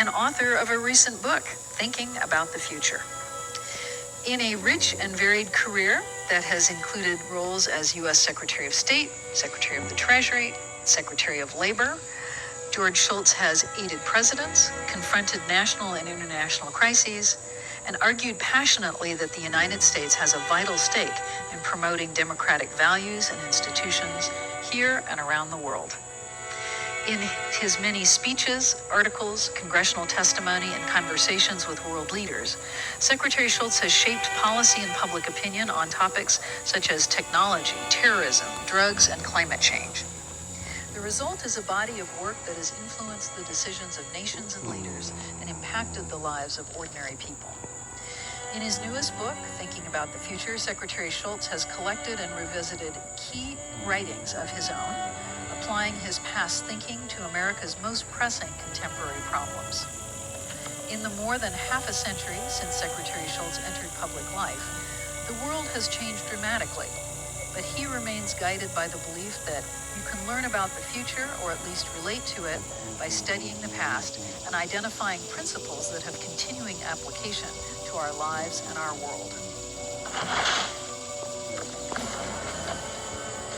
and author of a recent book, Thinking About the Future. In a rich and varied career that has included roles as U.S. Secretary of State, Secretary of the Treasury, Secretary of Labor, George Shultz has aided presidents, confronted national and international crises, and argued passionately that the United States has a vital stake in promoting democratic values and institutions here and around the world. In his many speeches, articles, congressional testimony, and conversations with world leaders, Secretary Shultz has shaped policy and public opinion on topics such as technology, terrorism, drugs, and climate change. The result is a body of work that has influenced the decisions of nations and leaders and impacted the lives of ordinary people. In his newest book, Thinking About the Future, Secretary Shultz has collected and revisited key writings of his own, applying his past thinking to America's most pressing contemporary problems. In the more than half a century since Secretary Shultz entered public life, the world has changed dramatically, but he remains guided by the belief that you can learn about the future, or at least relate to it, by studying the past and identifying principles that have continuing application to our lives and our world.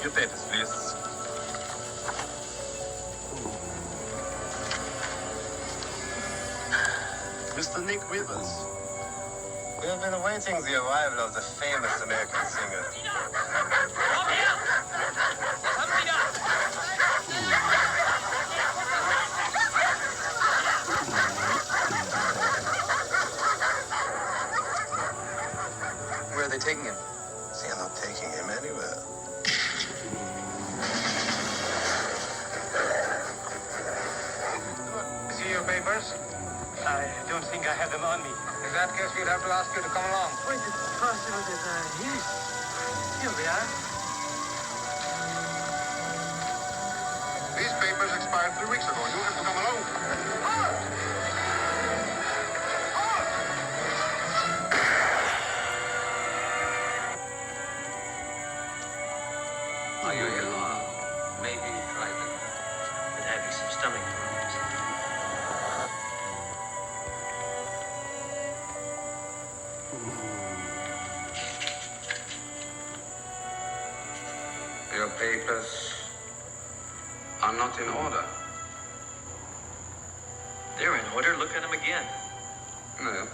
Your papers, please. Mr. Nick Rivers, we have been awaiting the arrival of the famous American singer. Come here! Something up! Where are they taking him? They are not taking him anywhere. See your papers? I don't think I have them on me. In that case, we'd have to ask you to come along. Wait, it's possible that here we are. These papers expired 3 weeks ago. You have to come along. Halt! Are you ill? Maybe try the... Been having some stomach problems. Your papers are not in order. They're in order. Look at them again. No.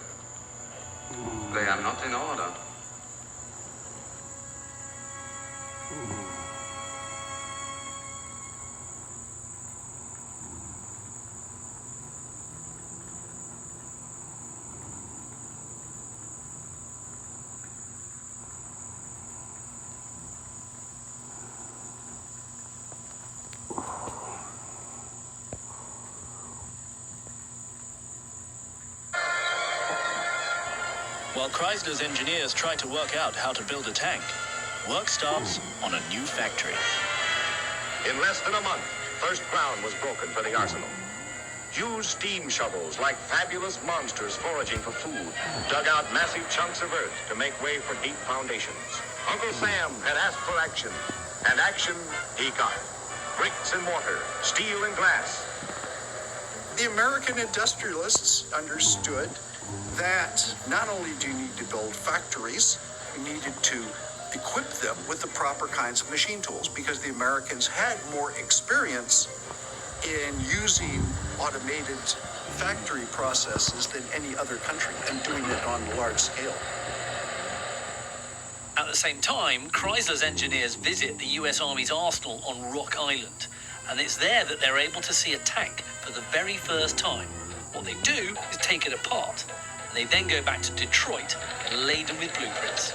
They are not in order. While Chrysler's engineers try to work out how to build a tank, work starts on a new factory. In less than a month, first ground was broken for the arsenal. Huge steam shovels, like fabulous monsters foraging for food, dug out massive chunks of earth to make way for deep foundations. Uncle Sam had asked for action, and action he got. Bricks and mortar, steel and glass. The American industrialists understood that not only do you need to build factories, you needed to equip them with the proper kinds of machine tools, because the Americans had more experience in using automated factory processes than any other country, and doing it on a large scale. At the same time, Chrysler's engineers visit the US Army's arsenal on Rock Island, and it's there that they're able to see a tank for the very first time. What they do is take it apart, and they then go back to Detroit laden with blueprints.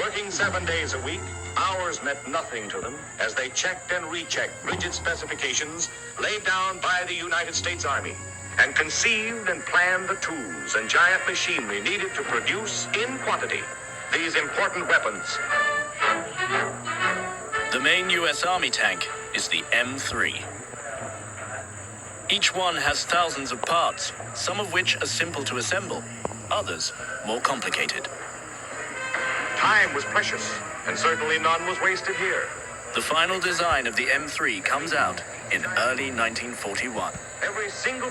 Working 7 days a week, hours meant nothing to them as they checked and rechecked rigid specifications laid down by the United States Army, and conceived and planned the tools and giant machinery needed to produce in quantity these important weapons. The main US Army tank is the M3. Each one has thousands of parts, some of which are simple to assemble, others more complicated. Time was precious, and certainly none was wasted here. The final design of the M3 comes out in early 1941. Every single